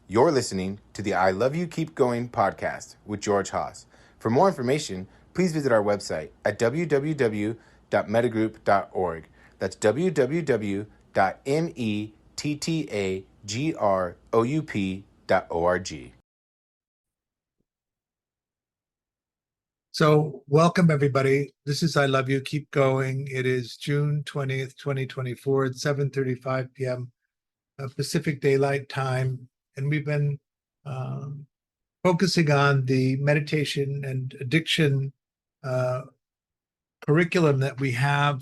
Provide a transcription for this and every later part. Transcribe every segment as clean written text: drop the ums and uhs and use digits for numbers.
You're listening to the I Love You Keep Going podcast with George Haas. For more information, please visit our website at www.mettagroup.org. That's www.mettagroup.org. So welcome, everybody. This is I Love You, Keep Going. It is June 20th, 2024 at 7:35 p.m. Pacific Daylight Time. And we've been focusing on the meditation and addiction curriculum that we have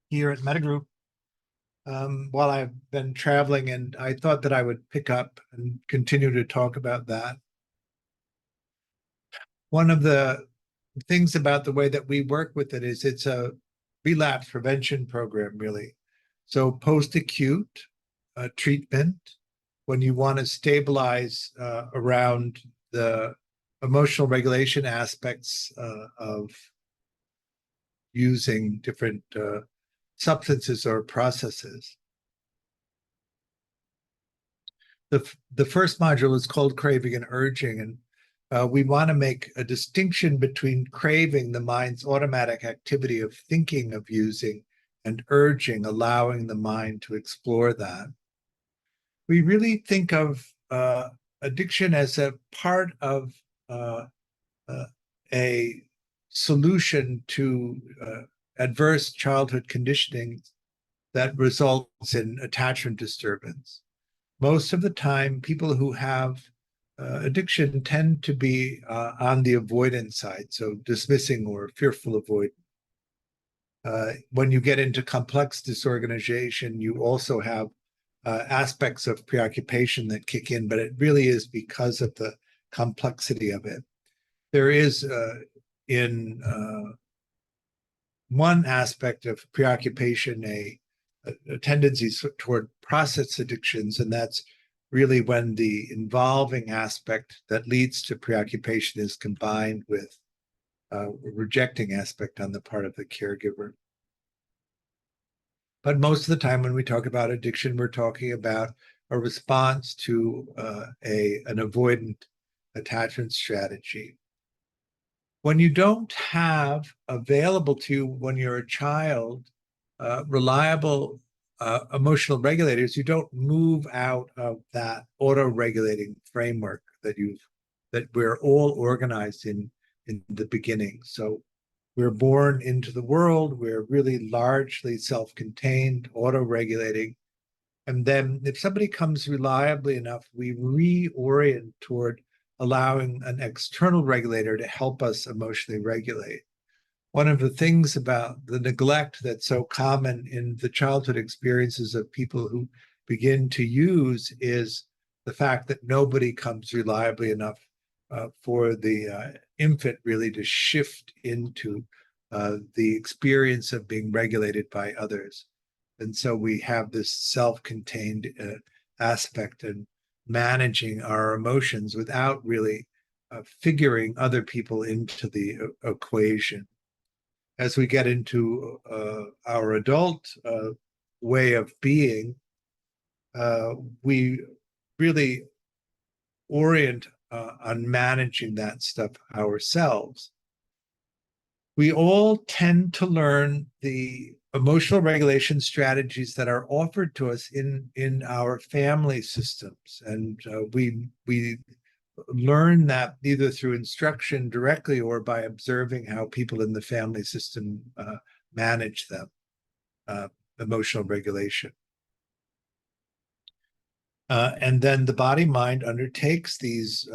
here at Mettagroup while I've been traveling, and I thought that I would pick up and continue to talk about that. One of the things about the way that we work with it is it's a relapse prevention program, really. So post-acute treatment, when you want to stabilize around the emotional regulation aspects of using different substances or processes. The first module is called Craving and Urging, and we want to make a distinction between craving, the mind's automatic activity of thinking of using, and urging, allowing the mind to explore that. We really think of addiction as a part of a solution to adverse childhood conditioning that results in attachment disturbance. Most of the time, people who have addiction tend to be on the avoidant side, so dismissing or fearful avoidance. When you get into complex disorganization, you also have aspects of preoccupation that kick in, but it really is because of the complexity of it. There is in one aspect of preoccupation a tendency toward process addictions, and that's really when the involving aspect that leads to preoccupation is combined with a rejecting aspect on the part of the caregiver. But most of the time when we talk about addiction, we're talking about a response to an avoidant attachment strategy. When you don't have available to you when you're a child reliable emotional regulators, you don't move out of that auto-regulating framework that we're all organized in the beginning. So we're born into the world, we're really largely self-contained, auto-regulating. And then if somebody comes reliably enough, we reorient toward allowing an external regulator to help us emotionally regulate. One of the things about the neglect that's so common in the childhood experiences of people who begin to use is the fact that nobody comes reliably enough for the infant really to shift into the experience of being regulated by others. And so we have this self-contained aspect and managing our emotions without really figuring other people into the equation. As we get into our adult way of being, we really orient on managing that stuff ourselves. We all tend to learn the emotional regulation strategies that are offered to us in our family systems, and we learn that either through instruction directly or by observing how people in the family system manage them, emotional regulation. And then the body-mind undertakes these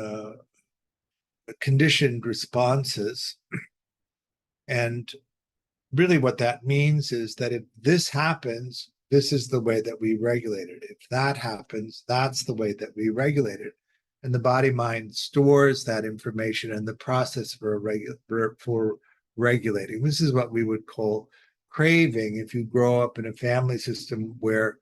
conditioned responses. And really what that means is that if this happens, this is the way that we regulate it. If that happens, that's the way that we regulate it. And the body-mind stores that information and the process for regulating. This is what we would call craving. If you grow up in a family system where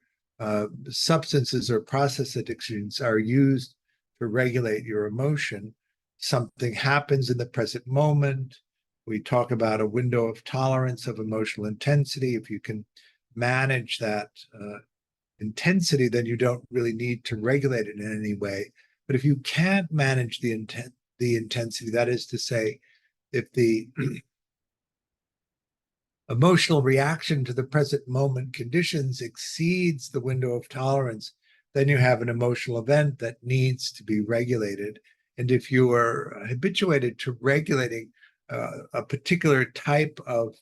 substances or process addictions are used to regulate your emotion, something happens in the present moment. We talk about a window of tolerance of emotional intensity. If you can manage that intensity, then you don't really need to regulate it in any way. But if you can't manage the intensity, that is to say, if the emotional reaction to the present moment conditions exceeds the window of tolerance, then you have an emotional event that needs to be regulated. And if you are habituated to regulating a particular type of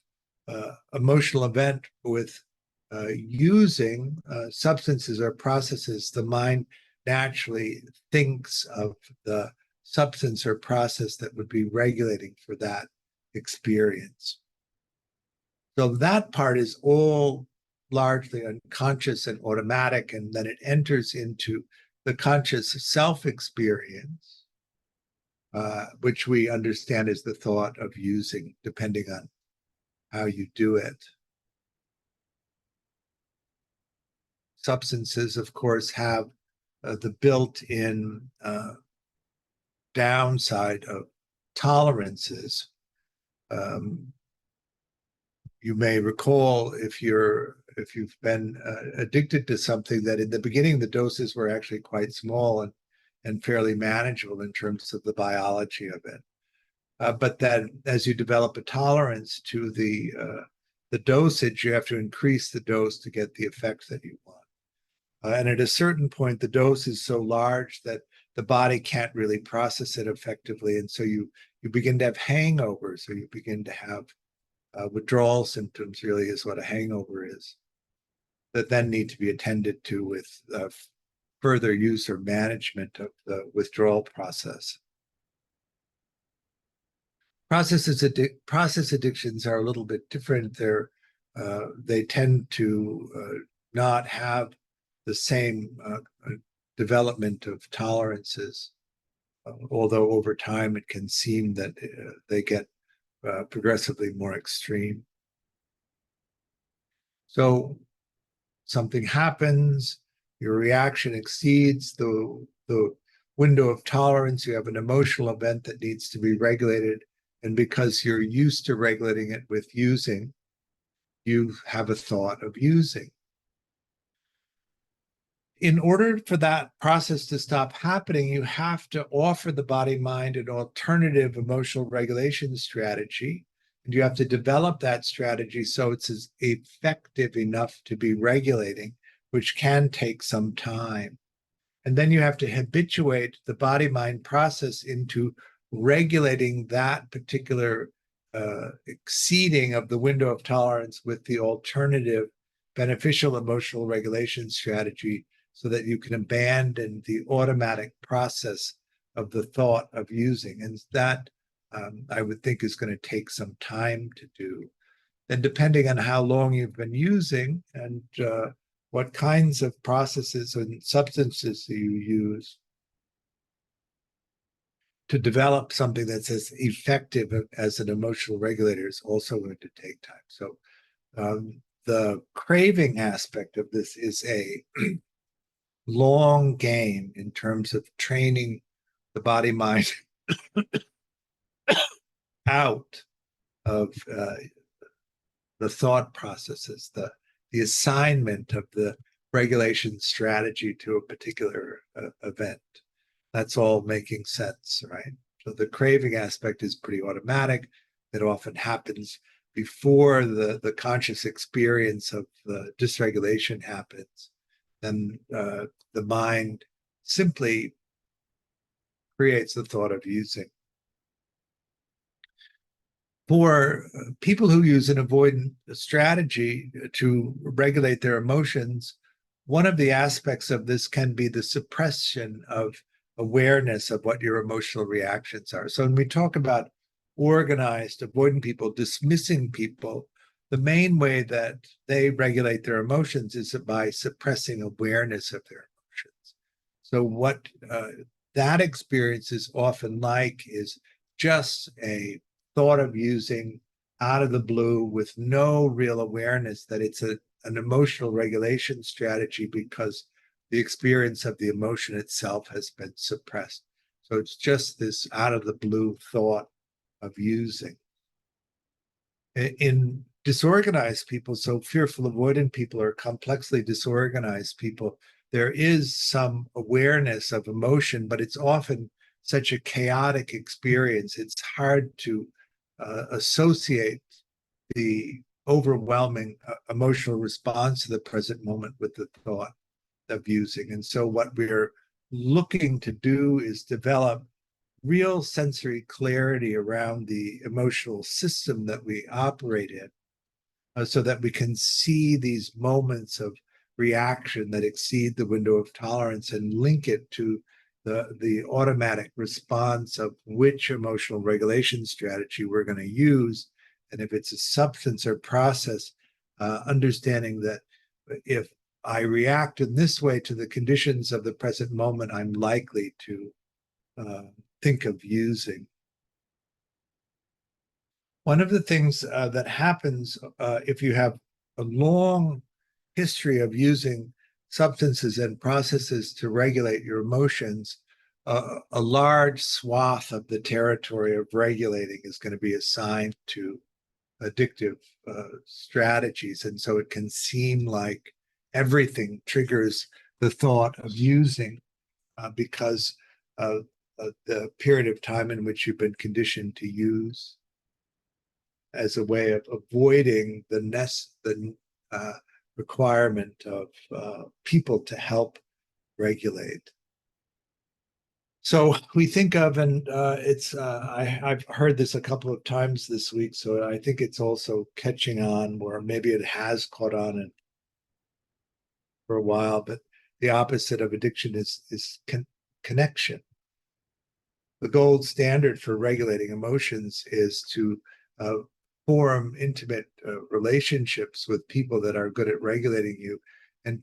emotional event with using substances or processes, the mind naturally thinks of the substance or process that would be regulating for that experience. So that part is all largely unconscious and automatic, and then it enters into the conscious self-experience, which we understand as the thought of using, depending on how you do it. Substances, of course, have the built-in downside of tolerances. You may recall, if you've been addicted to something, that in the beginning the doses were actually quite small and fairly manageable in terms of the biology of it. But that as you develop a tolerance to the dosage, you have to increase the dose to get the effects that you want. And at a certain point, the dose is so large that the body can't really process it effectively, and so you begin to have hangovers, or you begin to have withdrawal symptoms, really is what a hangover is, that then need to be attended to with further use or management of the withdrawal process. Process addictions are a little bit different. They tend to not have the same development of tolerances, although over time it can seem that they get progressively more extreme. So something happens, your reaction exceeds the window of tolerance, you have an emotional event that needs to be regulated, and because you're used to regulating it with using, you have a thought of using. In order for that process to stop happening, you have to offer the body-mind an alternative emotional regulation strategy, and you have to develop that strategy so it's as effective enough to be regulating, which can take some time. And then you have to habituate the body-mind process into regulating that particular exceeding of the window of tolerance with the alternative beneficial emotional regulation strategy, so that you can abandon the automatic process of the thought of using. And that, I would think, is going to take some time to do. And depending on how long you've been using and what kinds of processes and substances you use, to develop something that's as effective as an emotional regulator is also going to take time. So the craving aspect of this is a long game in terms of training the body-mind out of the thought processes, the assignment of the regulation strategy to a particular event. That's all making sense, right? So the craving aspect is pretty automatic. It often happens before the conscious experience of the dysregulation happens. Then the mind simply creates the thought of using. For people who use an avoidant strategy to regulate their emotions, one of the aspects of this can be the suppression of awareness of what your emotional reactions are. So when we talk about organized avoidant people, dismissing people, the main way that they regulate their emotions is by suppressing awareness of their emotions. So what that experience is often like is just a thought of using out of the blue with no real awareness that it's an emotional regulation strategy, because the experience of the emotion itself has been suppressed. So it's just this out of the blue thought of using. In disorganized people, so fearful avoidant people or complexly disorganized people, there is some awareness of emotion, but it's often such a chaotic experience. It's hard to associate the overwhelming emotional response to the present moment with the thought of using. And so what we're looking to do is develop real sensory clarity around the emotional system that we operate in, so that we can see these moments of reaction that exceed the window of tolerance and link it to the automatic response of which emotional regulation strategy we're going to use. And if it's a substance or process, understanding that if I react in this way to the conditions of the present moment, I'm likely to think of using. One of the things that happens if you have a long history of using substances and processes to regulate your emotions, a large swath of the territory of regulating is going to be assigned to addictive strategies. And so it can seem like everything triggers the thought of using because of the period of time in which you've been conditioned to use, as a way of avoiding the requirement of people to help regulate. So we think of, and I've heard this a couple of times this week, so I think it's also catching on, or maybe it has caught on for a while, but the opposite of addiction is connection. The gold standard for regulating emotions is to form intimate relationships with people that are good at regulating you. And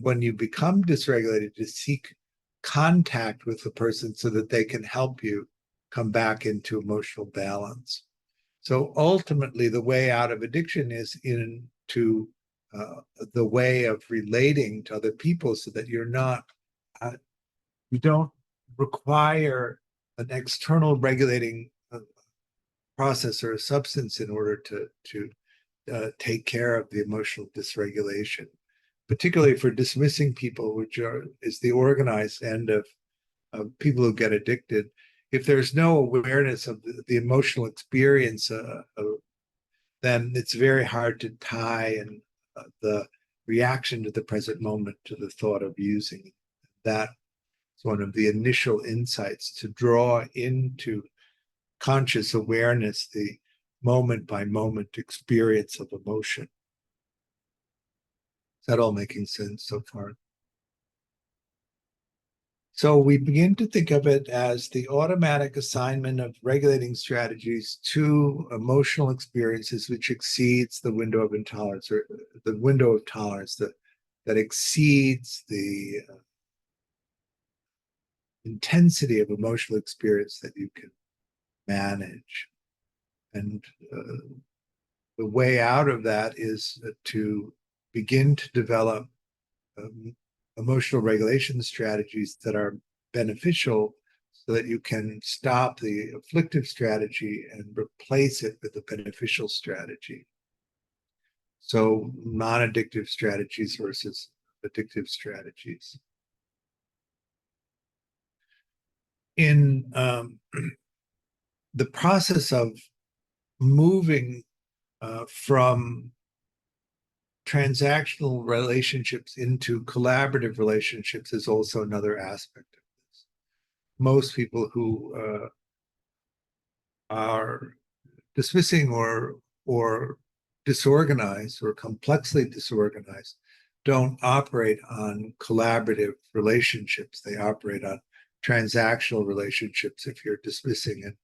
when you become dysregulated, to seek contact with the person so that they can help you come back into emotional balance. So ultimately, the way out of addiction is into the way of relating to other people, so that you don't require an external regulating process or a substance in order to take care of the emotional dysregulation, particularly for dismissing people, which is the organized end of people who get addicted. If there's no awareness of the emotional experience, then it's very hard to tie and the reaction to the present moment to the thought of using. That's one of the initial insights, to draw into conscious awareness the moment by moment experience of emotion. Is that all making sense so far? So we begin to think of it as the automatic assignment of regulating strategies to emotional experiences which exceeds the window of intolerance, or the window of tolerance that exceeds the intensity of emotional experience that you can manage. And the way out of that is to begin to develop emotional regulation strategies that are beneficial, so that you can stop the afflictive strategy and replace it with a beneficial strategy. So non-addictive strategies versus addictive strategies. In the process of moving from transactional relationships into collaborative relationships is also another aspect of this. Most people who are dismissing or disorganized or complexly disorganized don't operate on collaborative relationships. They operate on transactional relationships. If you're dismissing, and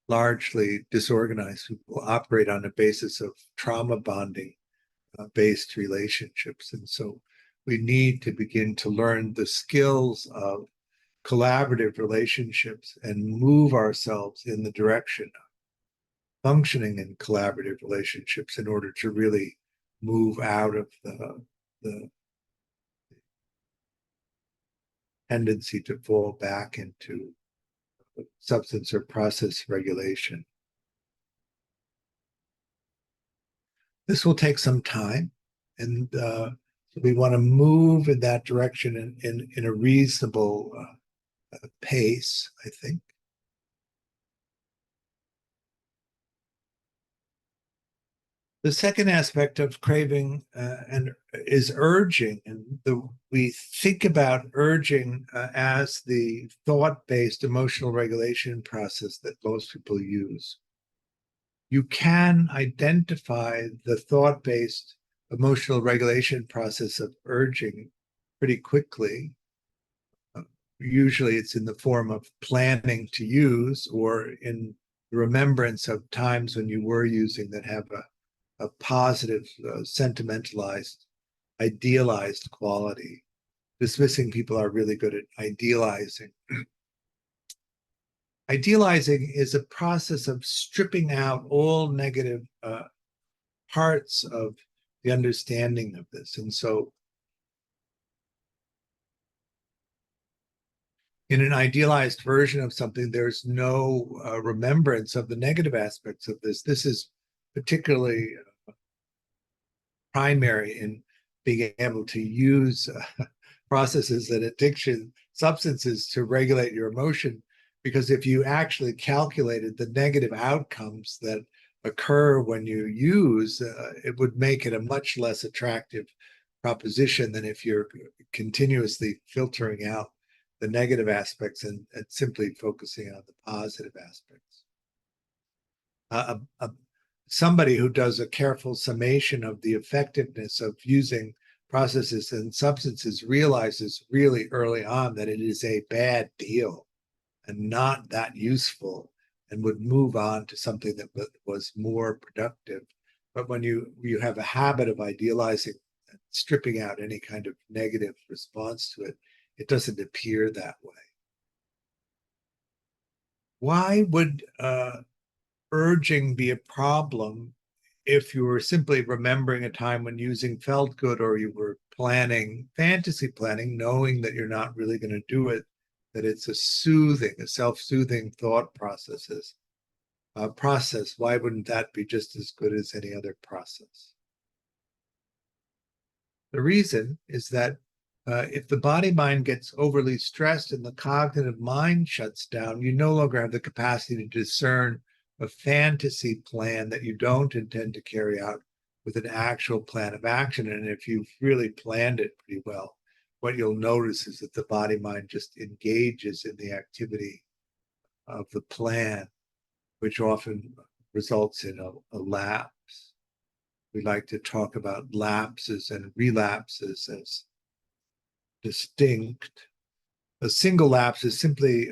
largely disorganized people operate on a basis of trauma bonding based relationships. And so we need to begin to learn the skills of collaborative relationships and move ourselves in the direction of functioning in collaborative relationships in order to really move out of the tendency to fall back into substance or process regulation. This will take some time, and we want to move in that direction in a reasonable pace, I think. The second aspect of craving and is urging, and we think about urging as the thought-based emotional regulation process that most people use. You can identify the thought-based emotional regulation process of urging pretty quickly. Usually it's in the form of planning to use or in the remembrance of times when you were using that have a positive, sentimentalized, idealized quality. Dismissing people are really good at idealizing. Idealizing is a process of stripping out all negative parts of the understanding of this. And so in an idealized version of something, there's no remembrance of the negative aspects of this. This is particularly primary in being able to use processes and addiction substances to regulate your emotion. Because if you actually calculated the negative outcomes that occur when you use, it would make it a much less attractive proposition than if you're continuously filtering out the negative aspects and simply focusing on the positive aspects. Somebody who does a careful summation of the effectiveness of using processes and substances realizes really early on that it is a bad deal and not that useful, and would move on to something that was more productive. But when you have a habit of idealizing and stripping out any kind of negative response to it, it doesn't appear that way. Why would urging be a problem if you were simply remembering a time when using felt good, or you were planning, fantasy planning, knowing that you're not really going to do it, that it's a self-soothing thought process? Why wouldn't that be just as good as any other process? The reason is that if the body-mind gets overly stressed and the cognitive mind shuts down, you no longer have the capacity to discern a fantasy plan that you don't intend to carry out with an actual plan of action. And if you've really planned it pretty well, what you'll notice is that the body-mind just engages in the activity of the plan, which often results in a lapse. We like to talk about lapses and relapses as distinct. A single lapse is simply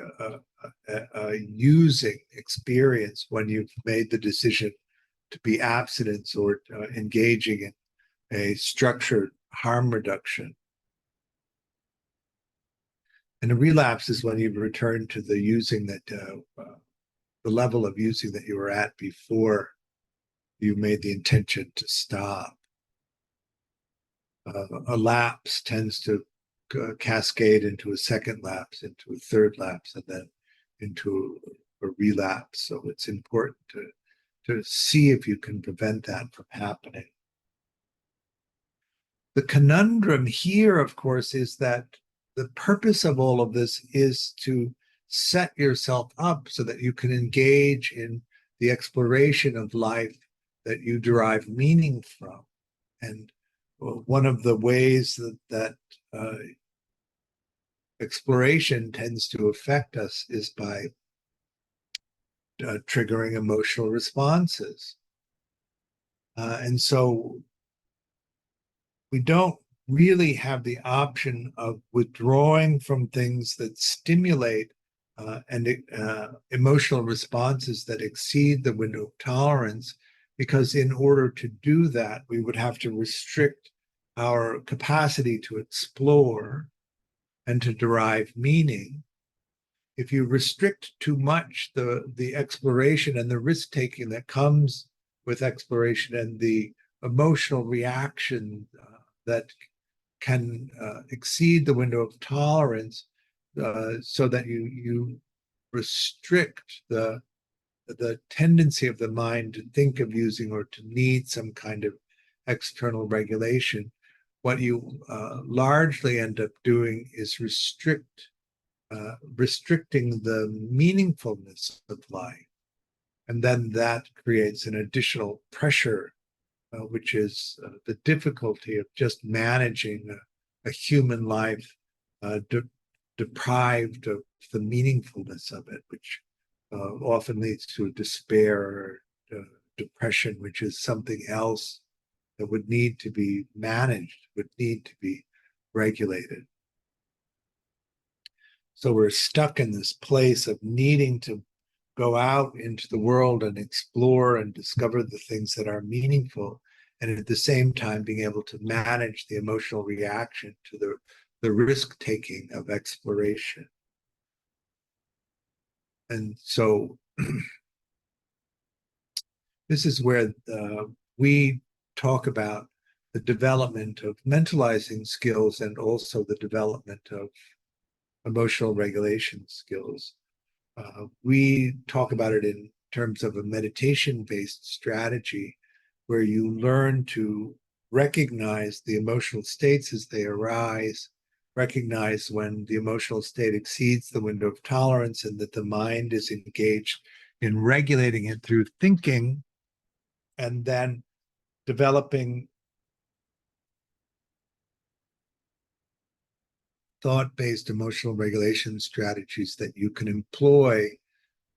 a using experience when you've made the decision to be abstinence or engaging in a structured harm reduction. And a relapse is when you've returned to the using that the level of using that you were at before you made the intention to stop. A lapse tends to cascade into a second lapse, into a third lapse, and then into a relapse. So it's important to see if you can prevent that from happening. The conundrum here, of course, is that the purpose of all of this is to set yourself up so that you can engage in the exploration of life that you derive meaning from. And one of the ways that exploration tends to affect us is by triggering emotional responses. And so we don't really have the option of withdrawing from things that stimulate emotional responses that exceed the window of tolerance, because in order to do that, we would have to restrict our capacity to explore and to derive meaning. If you restrict too much the exploration and the risk-taking that comes with exploration and the emotional reaction that can exceed the window of tolerance, so that you restrict the tendency of the mind to think of using or to need some kind of external regulation, what you largely end up doing is restricting the meaningfulness of life. And then that creates an additional pressure, which is the difficulty of just managing a human life deprived of the meaningfulness of it, which often leads to despair or depression, which is something else that would need to be managed, would need to be regulated. So we're stuck in this place of needing to go out into the world and explore and discover the things that are meaningful, and at the same time being able to manage the emotional reaction to the risk-taking of exploration. And so this is where we talk about the development of mentalizing skills and also the development of emotional regulation skills. We talk about it in terms of a meditation-based strategy where you learn to recognize the emotional states as they arise, recognize when the emotional state exceeds the window of tolerance and that the mind is engaged in regulating it through thinking, and then developing thought-based emotional regulation strategies that you can employ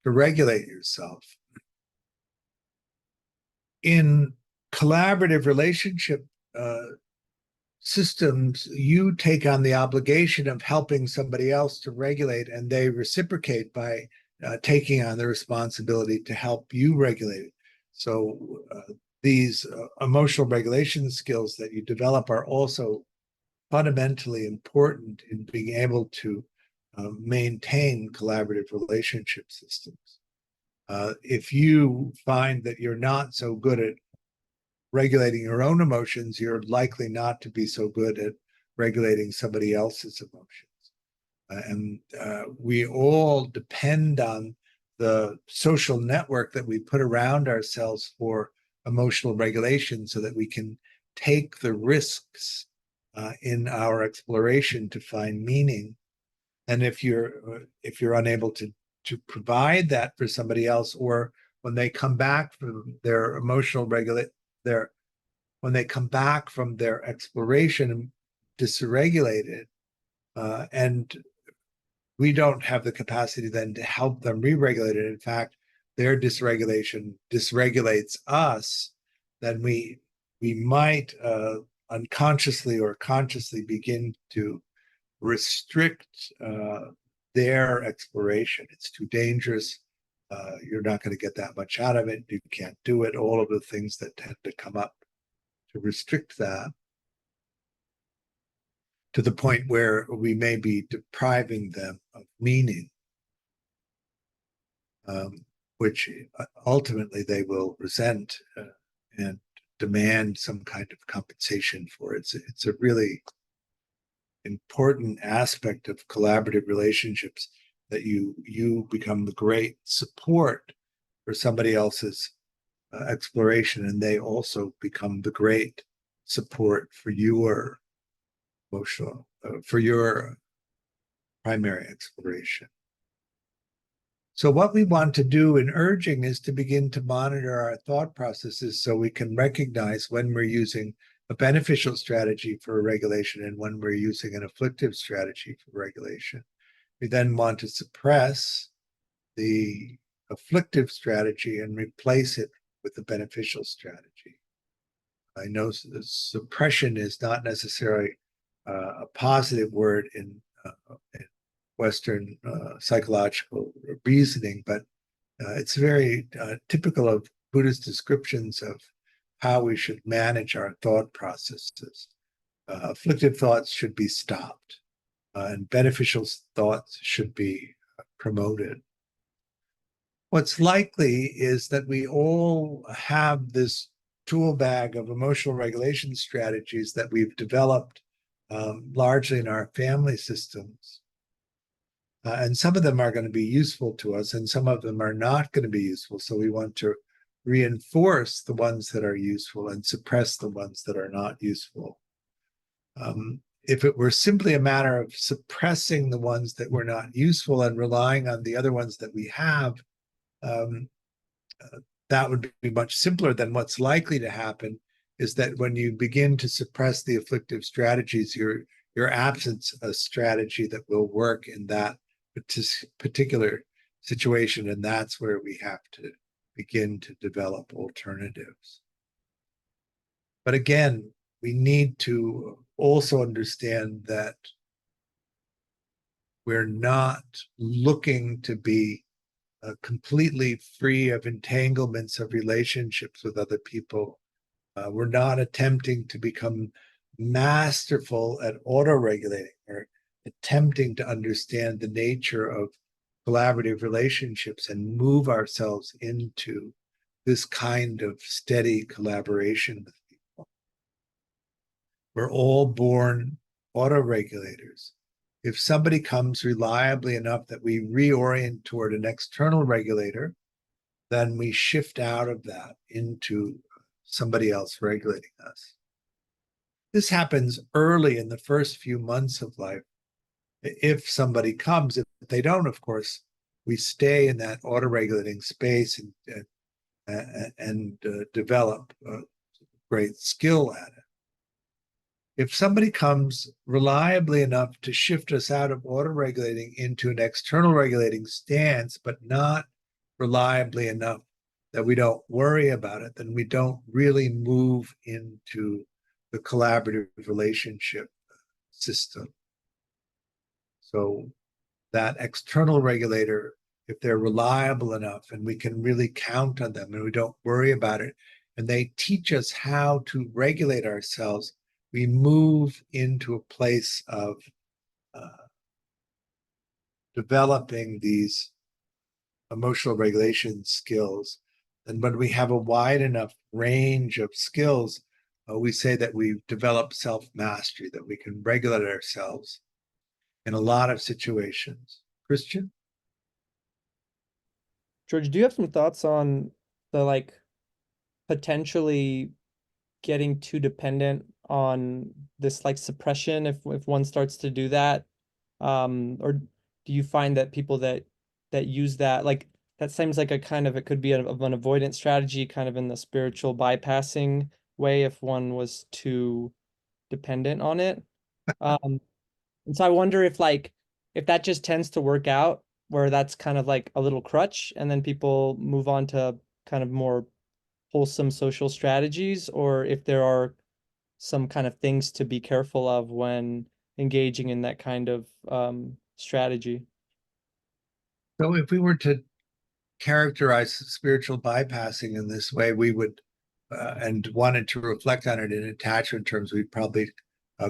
to regulate yourself. In collaborative relationship systems, you take on the obligation of helping somebody else to regulate, and they reciprocate by taking on the responsibility to help you regulate it. So these emotional regulation skills that you develop are also fundamentally important in being able to maintain collaborative relationship systems. If you find that you're not so good at regulating your own emotions, you're likely not to be so good at regulating somebody else's emotions. We all depend on the social network that we put around ourselves for emotional regulation so that we can take the risks in our exploration to find meaning. And if you're unable to provide that for somebody else, or when they come back from their emotional when they come back from their exploration dysregulated, and we don't have the capacity then to help them re-regulate it. In fact, their dysregulation dysregulates us, then we might unconsciously or consciously begin to restrict their exploration. It's too dangerous. You're not going to get that much out of it. You can't do it. All of the things that tend to come up to restrict that, to the point where we may be depriving them of meaning, which ultimately they will resent and demand some kind of compensation for. It's a really important aspect of collaborative relationships, that you become the great support for somebody else's exploration, and they also become the great support for your emotional, for your primary exploration. So what we want to do in urging is to begin to monitor our thought processes so we can recognize when we're using a beneficial strategy for regulation and when we're using an afflictive strategy for regulation. We then want to suppress the afflictive strategy and replace it with the beneficial strategy. I know suppression is not necessarily a positive word in Western psychological reasoning, but it's very typical of Buddhist descriptions of how we should manage our thought processes. Afflictive thoughts should be stopped, and beneficial thoughts should be promoted. What's likely is that we all have this tool bag of emotional regulation strategies that we've developed largely in our family systems. And some of them are going to be useful to us, and some of them are not going to be useful. So we want to reinforce the ones that are useful and suppress the ones that are not useful. If it were simply a matter of suppressing the ones that were not useful and relying on the other ones that we have, that would be much simpler. Than what's likely to happen is that when you begin to suppress the afflictive strategies, you're absent a strategy that will work in that particular situation, and that's where we have to begin to develop alternatives. But again, we need to also understand that we're not looking to be completely free of entanglements of relationships with other people. We're not attempting to become masterful at auto-regulating or attempting to understand the nature of collaborative relationships and move ourselves into this kind of steady collaboration with people. We're all born autoregulators. If somebody comes reliably enough that we reorient toward an external regulator, then we shift out of that into somebody else regulating us. This happens early in the first few months of life. If somebody comes, if they don't, of course, we stay in that auto-regulating space and develop great skill at it. If somebody comes reliably enough to shift us out of auto-regulating into an external regulating stance, but not reliably enough that we don't worry about it, then we don't really move into the collaborative relationship system. So that external regulator, if they're reliable enough and we can really count on them and we don't worry about it, and they teach us how to regulate ourselves, we move into a place of developing these emotional regulation skills. And when we have a wide enough range of skills, we say that we've developed self-mastery, that we can regulate ourselves in a lot of situations. Christian? George, do you have some thoughts on the potentially getting too dependent on this suppression if one starts to do that? Or do you find that people that use that that seems like a kind of, it could be of an avoidant strategy, kind of in the spiritual bypassing way if one was too dependent on it. And so I wonder if that just tends to work out where that's kind of like a little crutch and then people move on to kind of more wholesome social strategies, or if there are some kind of things to be careful of when engaging in that kind of strategy. So if we were to characterize spiritual bypassing in this way, we would, and wanted to reflect on it in attachment terms, we'd probably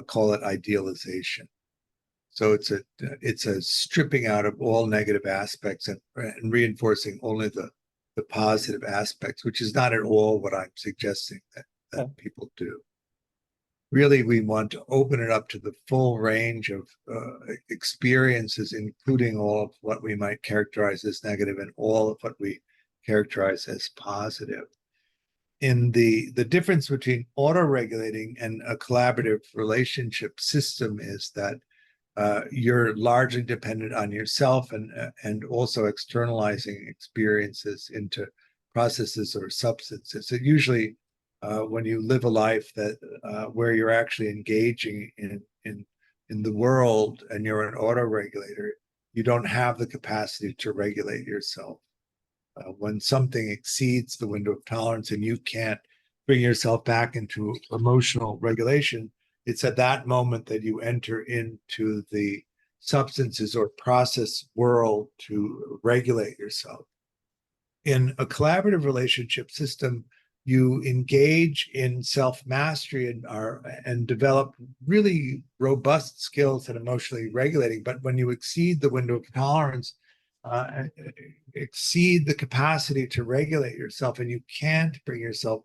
call it idealization. So it's a stripping out of all negative aspects and reinforcing only the positive aspects, which is not at all what I'm suggesting that people do. Really, we want to open it up to the full range of experiences, including all of what we might characterize as negative and all of what we characterize as positive. In the difference between auto-regulating and a collaborative relationship system is that you're largely dependent on yourself and also externalizing experiences into processes or substances. So usually when you live a life that where you're actually engaging in the world and you're an auto-regulator, you don't have the capacity to regulate yourself. When something exceeds the window of tolerance and you can't bring yourself back into emotional regulation, it's at that moment that you enter into the substances or process world to regulate yourself. In a collaborative relationship system, you engage in self-mastery and develop really robust skills at emotionally regulating. But when you exceed the window of tolerance, exceed the capacity to regulate yourself, and you can't bring yourself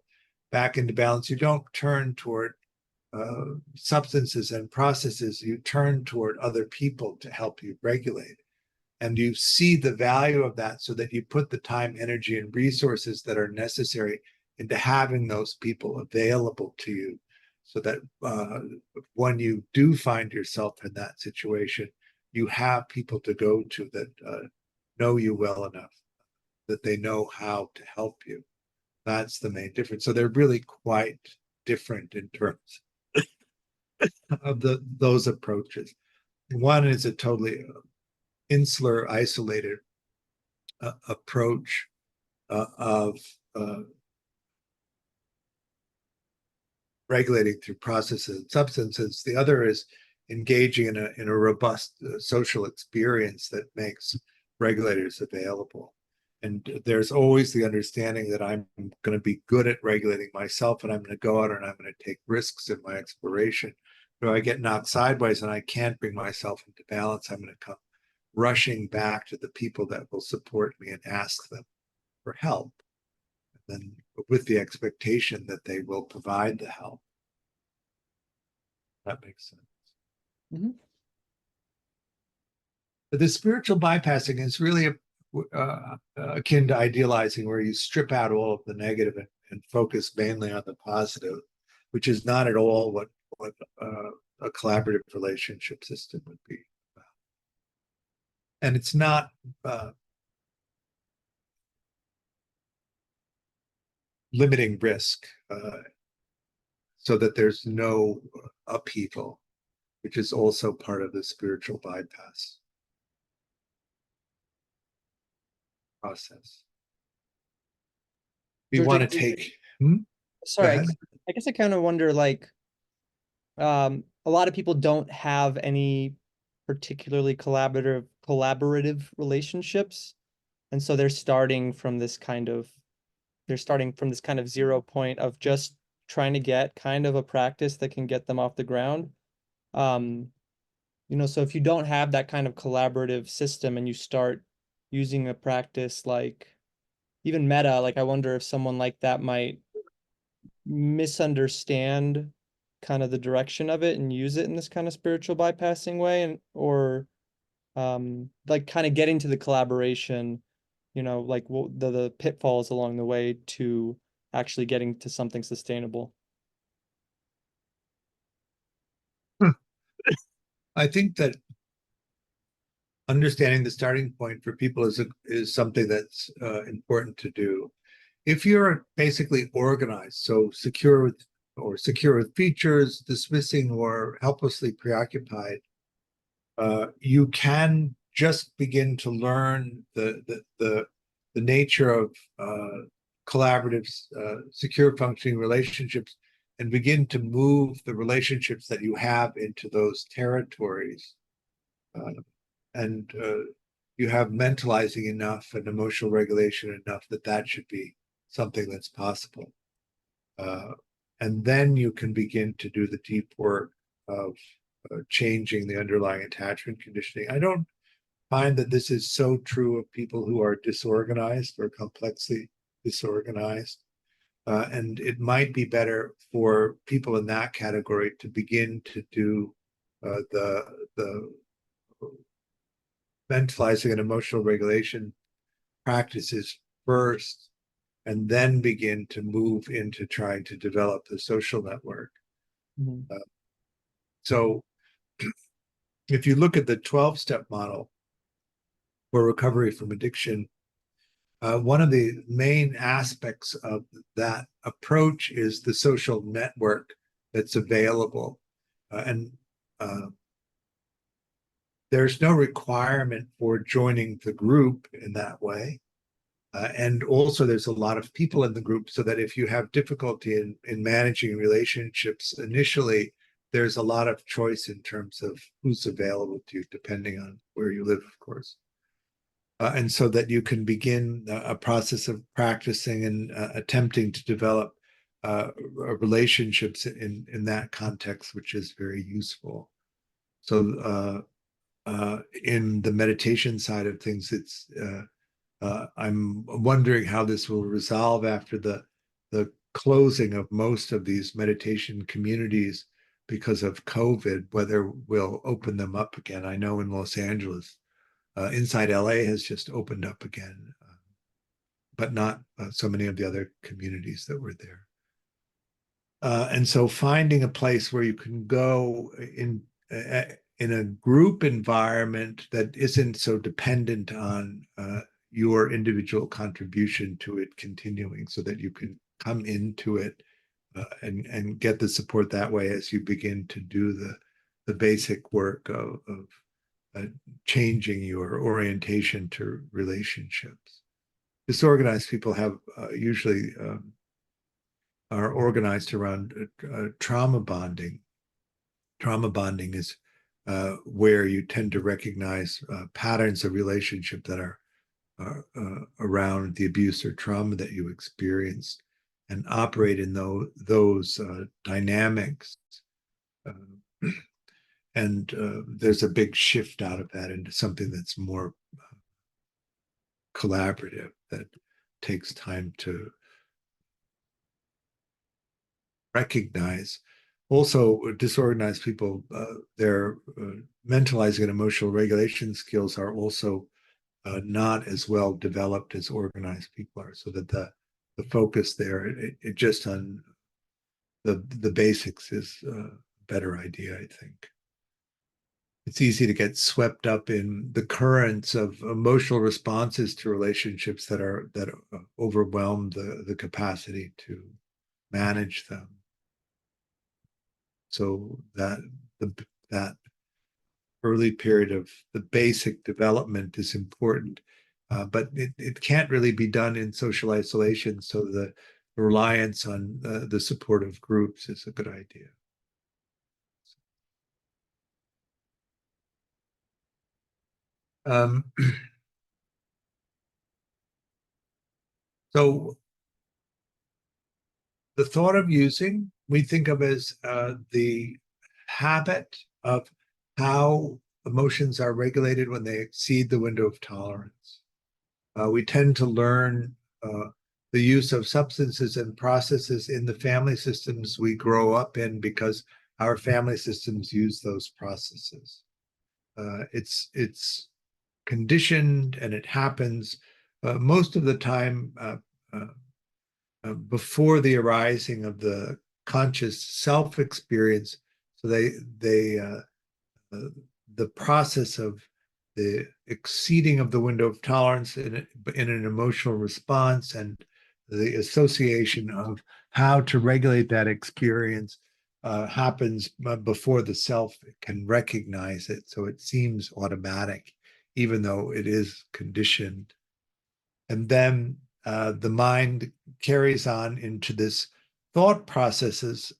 back into balance, you don't turn toward substances and processes, you turn toward other people to help you regulate. and you see the value of that, so that you put the time, energy, and resources that are necessary into having those people available to you, so that when you do find yourself in that situation, you have people to go to that know you well enough that they know how to help you. That's the main difference. So they're really quite different in terms of those approaches. One is a totally insular, isolated approach of regulating through processes and substances. The other is engaging in a robust social experience that makes regulators available. And there's always the understanding that I'm going to be good at regulating myself, and I'm going to go out and I'm going to take risks in my exploration. But if I get knocked sideways and I can't bring myself into balance, I'm going to come rushing back to the people that will support me and ask them for help. And then with the expectation that they will provide the help. That makes sense. Mm-hmm. But the spiritual bypassing is really akin to idealizing, where you strip out all of the negative and focus mainly on the positive, which is not at all what a collaborative relationship system would be about. And it's not limiting risk so that there's no upheaval, which is also part of the spiritual bypass process. We George, want to take. Sorry, I guess I kind of wonder, like, a lot of people don't have any particularly collaborative relationships, and so they're starting from this kind of 0 point of just trying to get kind of a practice that can get them off the ground. So if you don't have that kind of collaborative system and you start using a practice like even metta, like I wonder if someone like that might misunderstand kind of the direction of it and use it in this kind of spiritual bypassing way, and or like kind of getting to the collaboration, like the pitfalls along the way to actually getting to something sustainable. I think that understanding the starting point for people is something that's important to do. If you're basically organized, so secure with features, dismissing or helplessly preoccupied, you can just begin to learn the nature of collaborative, secure functioning relationships, and begin to move the relationships that you have into those territories. And you have mentalizing enough and emotional regulation enough that should be something that's possible. And then you can begin to do the deep work of changing the underlying attachment conditioning. I don't find that this is so true of people who are disorganized or complexly disorganized. And it might be better for people in that category to begin to do the mentalizing and emotional regulation practices first, and then begin to move into trying to develop the social network. Mm-hmm. So if you look at the 12-step model for recovery from addiction, one of the main aspects of that approach is the social network that's available. And there's no requirement for joining the group in that way. And also there's a lot of people in the group, so that if you have difficulty in managing relationships initially, there's a lot of choice in terms of who's available to you, depending on where you live, of course. And so that you can begin a process of practicing and attempting to develop relationships in that context, which is very useful. So in the meditation side of things, it's I'm wondering how this will resolve after the closing of most of these meditation communities because of COVID, whether we'll open them up again. I know in Los Angeles, Inside LA has just opened up again, but not so many of the other communities that were there. And so finding a place where you can go in a group environment that isn't so dependent on your individual contribution to it continuing, so that you can come into it and get the support that way as you begin to do the basic work of changing your orientation to relationships. Disorganized people have usually are organized around trauma bonding. Trauma bonding is where you tend to recognize patterns of relationship that are around the abuse or trauma that you experienced, and operate in those dynamics. And there's a big shift out of that into something that's more collaborative, that takes time to recognize. Also, disorganized people, their mentalizing and emotional regulation skills are also not as well developed as organized people are, so that the focus there, it just on the basics is a better idea, I think. It's easy to get swept up in the currents of emotional responses to relationships that overwhelm the capacity to manage them. So that early period of the basic development is important, but it can't really be done in social isolation. So the reliance on the support of groups is a good idea. So the thought of using, we think of as the habit of how emotions are regulated when they exceed the window of tolerance. We tend to learn the use of substances and processes in the family systems we grow up in, because our family systems use those processes. It's conditioned, and it happens most of the time before the arising of the conscious self experience. So the process of the exceeding of the window of tolerance in an emotional response, and the association of how to regulate that experience happens before the self can recognize it. So it seems automatic, even though it is conditioned. And then the mind carries on into this thought processes,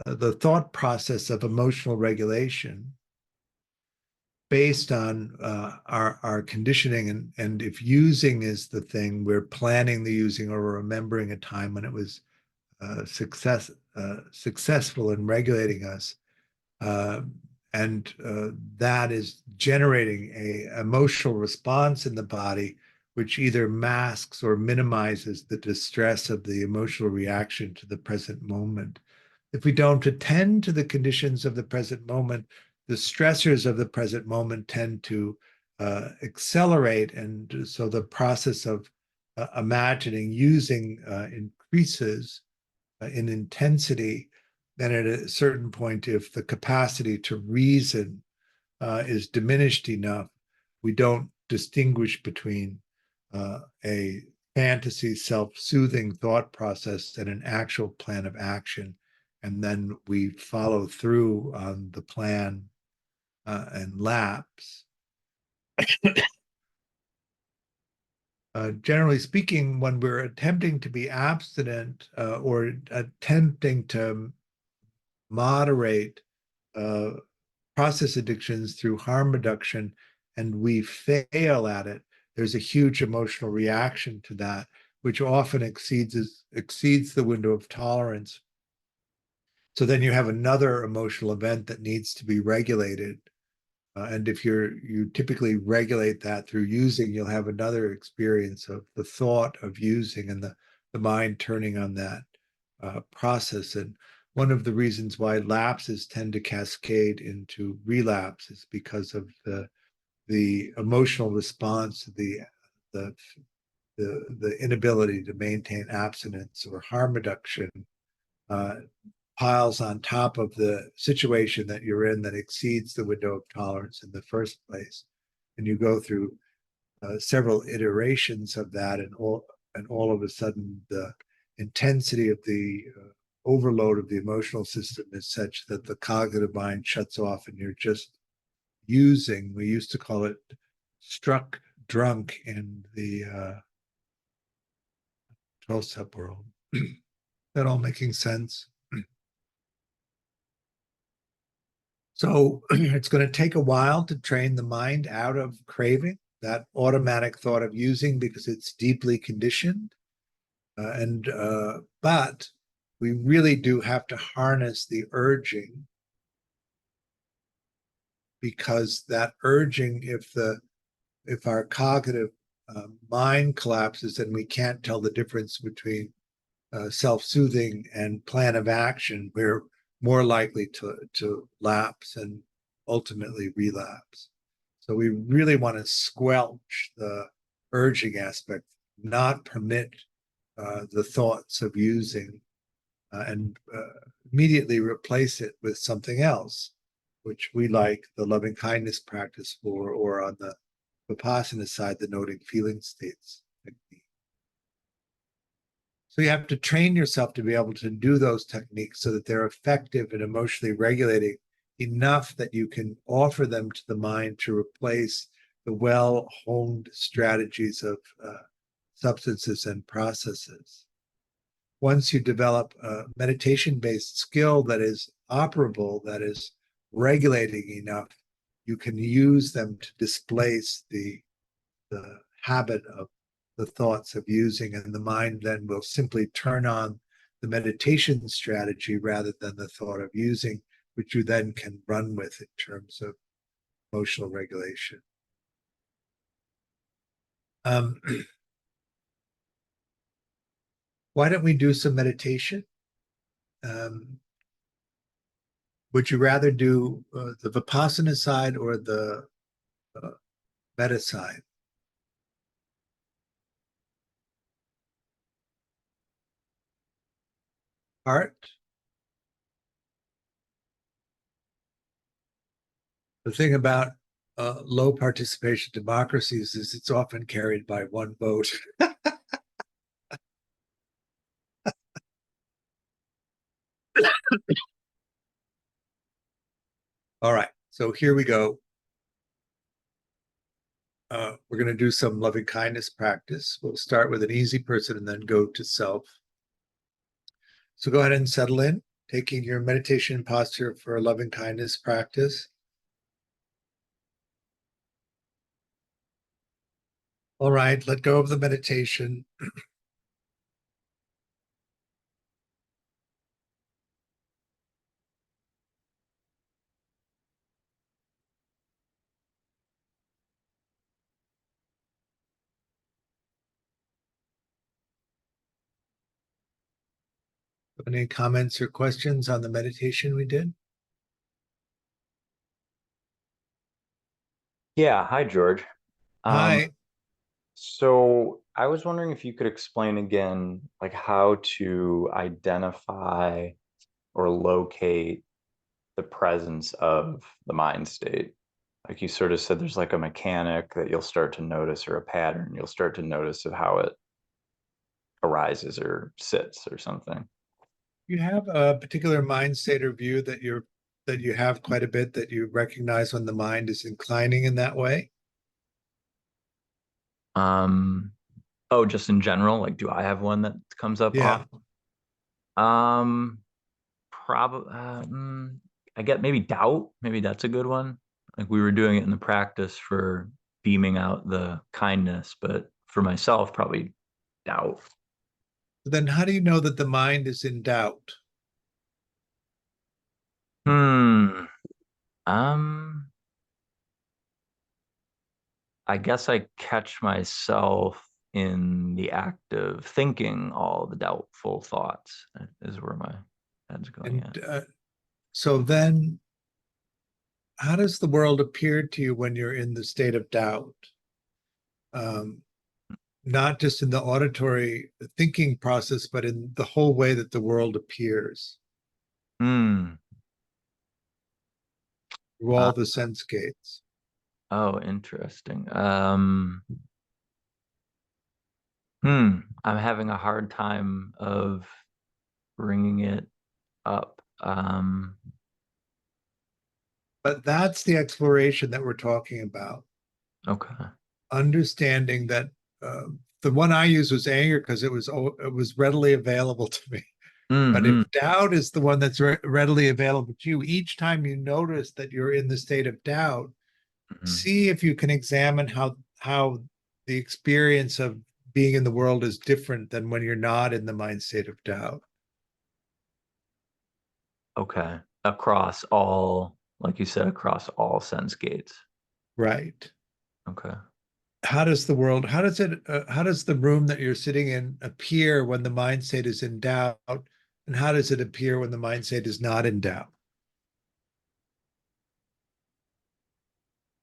the thought process of emotional regulation, based on our conditioning. And if using is the thing, we're planning the using, or remembering a time when it was successful in regulating us. And that is generating a emotional response in the body, which either masks or minimizes the distress of the emotional reaction to the present moment. If we don't attend to the conditions of the present moment, the stressors of the present moment tend to accelerate. And so the process of imagining using increases in intensity. Then at a certain point, if the capacity to reason is diminished enough, we don't distinguish between a fantasy self-soothing thought process and an actual plan of action. And then we follow through on the plan and lapse. Generally speaking, when we're attempting to be abstinent or attempting to moderate process addictions through harm reduction, and we fail at it, there's a huge emotional reaction to that, which often exceeds the window of tolerance. So then you have another emotional event that needs to be regulated. And if you typically regulate that through using, you'll have another experience of the thought of using, and the mind turning on that process. And one of the reasons why lapses tend to cascade into relapse is because of the the emotional response, the inability to maintain abstinence or harm reduction piles on top of the situation that you're in that exceeds the window of tolerance in the first place. And you go through several iterations of that, and all of a sudden the intensity of the overload of the emotional system is such that the cognitive mind shuts off and you're just using. We used to call it struck drunk in the 12-step world. That all making sense? So it's going to take a while to train the mind out of craving, that automatic thought of using, because it's deeply conditioned. But we really do have to harness the urging, because that urging, if our cognitive mind collapses, then we can't tell the difference between self-soothing and plan of action. We're more likely to lapse and ultimately relapse. So we really want to squelch the urging aspect, not permit the thoughts of using, and immediately replace it with something else, which we like the loving kindness practice for, or on the Vipassana side, the noting feeling states technique. So you have to train yourself to be able to do those techniques so that they're effective and emotionally regulating enough that you can offer them to the mind to replace the well-honed strategies of substances and processes. Once you develop a meditation-based skill that is operable, that is regulating enough, you can use them to displace the habit of the thoughts of using, and the mind then will simply turn on the meditation strategy rather than the thought of using, which you then can run with in terms of emotional regulation. Why don't we do some meditation? Would you rather do the Vipassana side or the Metta side? Art? The thing about low participation democracies is it's often carried by one vote. All right, so here we go. We're going to do some loving kindness practice. We'll start with an easy person and then go to self. So go ahead and settle in, taking your meditation posture for a loving kindness practice. All right, let go of the meditation. Any comments or questions on the meditation we did? Yeah, hi George. Hi. So I was wondering if you could explain again, like how to identify or locate the presence of the mind state. Like you sort of said, there's like a mechanic that you'll start to notice, or a pattern you'll start to notice of how it arises or sits or something. You have a particular mind state or view that you have quite a bit, that you recognize when the mind is inclining in that way? Um, oh, just in general, like do I have one that comes up Yeah. often? Probably, I get maybe doubt. Maybe that's a good one. Like we were doing it in the practice for beaming out the kindness, but for myself, probably doubt. Then how do you know that the mind is in doubt? Hmm. Um, I guess I catch myself in the act of thinking all the doubtful thoughts is where my head's going at. And so then how does the world appear to you when you're in the state of doubt? Not just in the auditory thinking process, but in the whole way that the world appears Hmm. through all the sense gates. Oh, interesting. I'm having a hard time of bringing it up. But that's the exploration that we're talking about. Okay. Understanding that the one I used was anger because it was readily available to me. But if Mm-hmm. doubt is the one that's readily available to you, each time you notice that you're in the state of doubt, see if you can examine how the experience of being in the world is different than when you're not in the mind state of doubt. Okay. Across all, like you said, across all sense gates. Right. Okay. How does the world, how does the room that you're sitting in appear when the mind state is in doubt? And how does it appear when the mind state is not in doubt?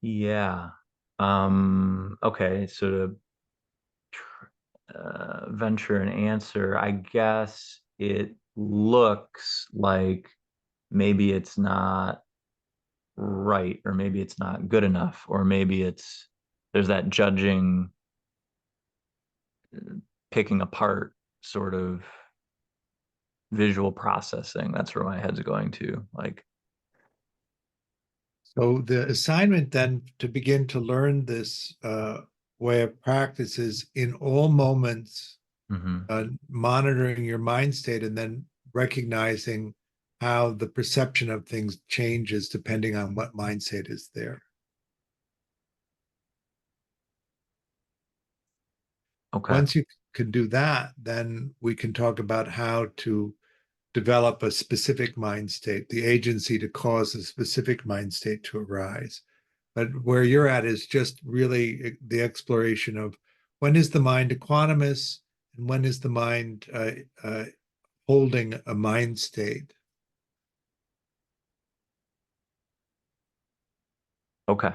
Yeah. Okay. So to venture an answer, I guess it looks like maybe it's not right, or maybe it's not good enough, or maybe there's that judging, picking apart sort of visual processing. That's where my head's going to. Like, So the assignment then to begin to learn this way of practice is in all moments, mhm. monitoring your mind state and then recognizing how the perception of things changes depending on what mind state is there. Okay. Once you can do that, then we can talk about how to develop a specific mind state, the agency to cause a specific mind state to arise. But where you're at is just really the exploration of when is the mind equanimous and when is the mind holding a mind state. Okay.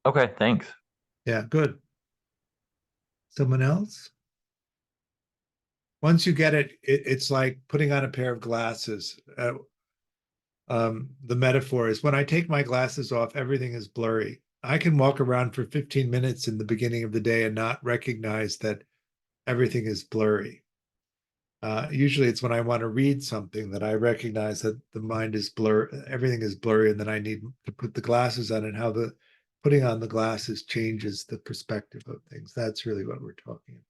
Okay. Thanks. Yeah, good. Someone else? Once you get it, it's like putting on a pair of glasses. The metaphor is when I take my glasses off, everything is blurry. I can walk around for 15 minutes in the beginning of the day and not recognize that everything is blurry. Usually it's when I want to read something that I recognize that the mind is everything is blurry, and then I need to put the glasses on, and how the putting on the glasses changes the perspective of things. That's really what we're talking about.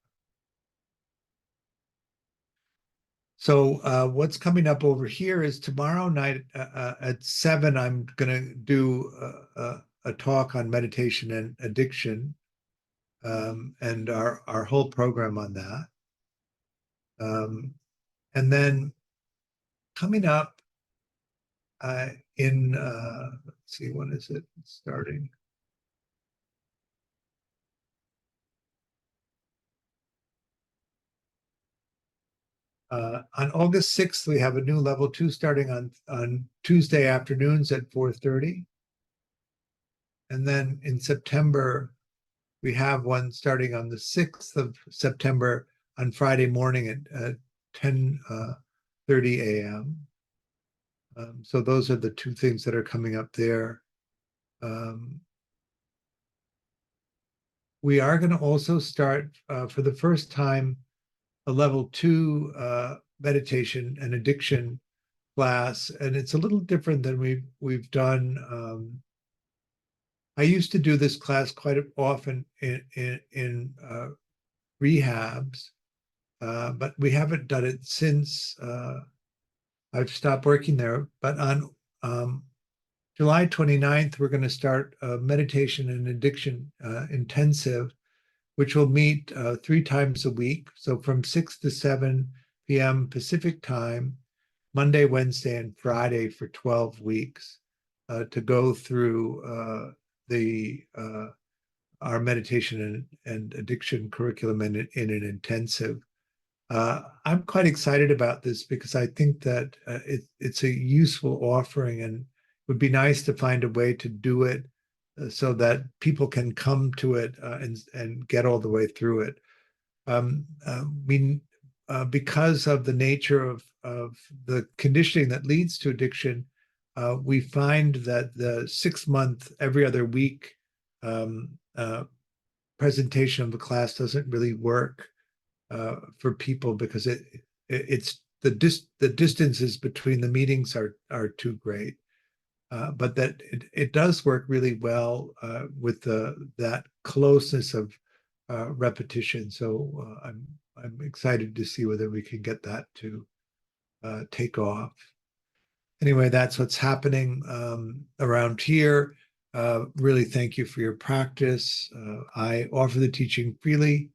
So what's coming up over here is tomorrow night at 7, I'm going to do a talk on meditation and addiction, and our whole program on that. And then coming up let's see, when is it starting? On August 6th, we have a new level 2 starting on Tuesday afternoons at 4:30. And then in September, we have one starting on the 6th of September on Friday morning at 10:30 a.m. So those are the two things that are coming up there. We are going to also start for the first time a level 2 meditation and addiction class, and it's a little different than we've done. I used to do this class quite often in rehabs, but we haven't done it since I've stopped working there. But on July 29th, we're going to start a meditation and addiction intensive, which will meet 3 times a week. So from 6 to 7 p.m. Pacific time, Monday, Wednesday, and Friday for 12 weeks to go through our meditation and addiction curriculum in an intensive. I'm quite excited about this because I think that it's a useful offering, and would be nice to find a way to do it so that people can come to it and get all the way through it. Because of the nature of the conditioning that leads to addiction, we find that the 6-month, every other week presentation of the class doesn't really work for people because it's the distances between the meetings are too great. But that it does work really well with that closeness of repetition. So I'm excited to see whether we can get that to take off. Anyway, that's what's happening around here. Really thank you for your practice. I offer the teaching freely,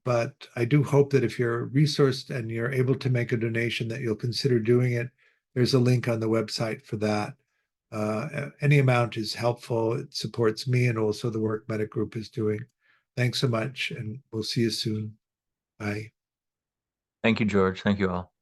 but I do hope that if you're resourced and you're able to make a donation, that you'll consider doing it. There's a link on the website for that. Any amount is helpful. It supports me and also the work Mettagroup is doing. Thanks so much, and we'll see you soon. Bye. Thank you, George. Thank you all.